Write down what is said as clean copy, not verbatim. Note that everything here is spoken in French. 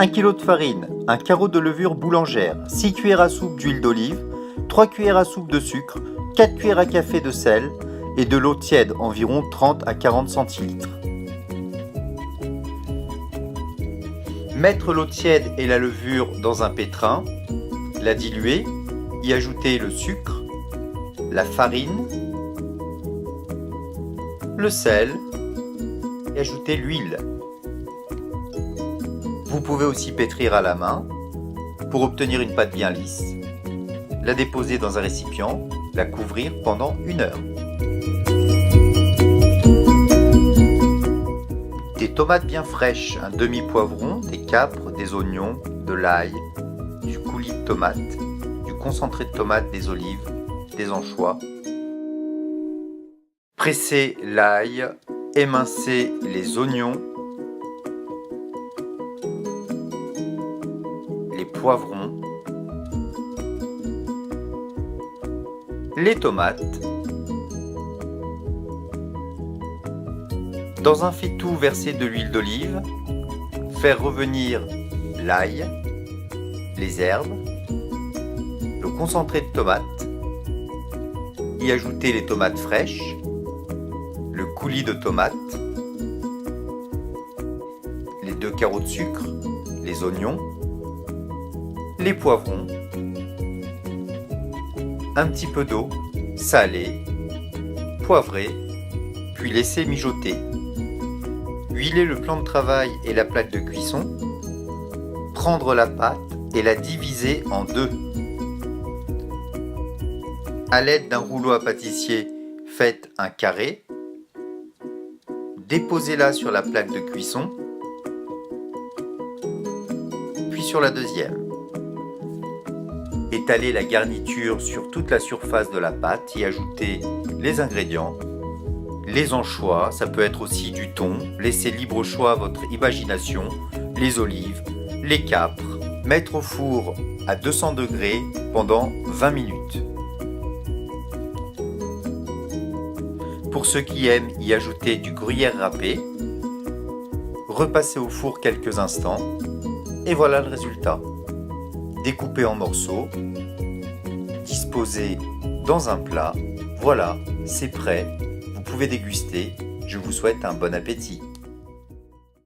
1 kg de farine, un carreau de levure boulangère, 6 cuillères à soupe d'huile d'olive, 3 cuillères à soupe de sucre, 4 cuillères à café de sel et de l'eau tiède, environ 30 à 40 centilitres. Mettre l'eau tiède et la levure dans un pétrin, la diluer, y ajouter le sucre, la farine, le sel et ajouter l'huile. Vous pouvez aussi pétrir à la main pour obtenir une pâte bien lisse, la déposer dans un récipient, la couvrir pendant 1 heure. Des tomates bien fraîches, un demi-poivron, des capres, des oignons, de l'ail, du coulis de tomate, du concentré de tomate, des olives, des anchois. Pressez l'ail, émincez les oignons, les poivrons, les tomates. Dans un faitout, versez de l'huile d'olive, faire revenir l'ail, les herbes, le concentré de tomate, y ajouter les tomates fraîches, le coulis de tomate, les 2 carreaux de sucre, les oignons, les poivrons, un petit peu d'eau, salée, poivrée, puis laisser mijoter. Huiler le plan de travail et la plaque de cuisson, prendre la pâte et la diviser en 2. À l'aide d'un rouleau à pâtissier, faites un carré, déposez-la sur la plaque de cuisson, puis sur la deuxième. Étalez la garniture sur toute la surface de la pâte et ajoutez les ingrédients. Les anchois, ça peut être aussi du thon, laissez libre choix à votre imagination, les olives, les capres, mettre au four à 200 degrés pendant 20 minutes. Pour ceux qui aiment y ajouter du gruyère râpé, repassez au four quelques instants et voilà le résultat. Découpé en morceaux, disposé dans un plat, voilà, c'est prêt. Vous pouvez déguster. Je vous souhaite un bon appétit.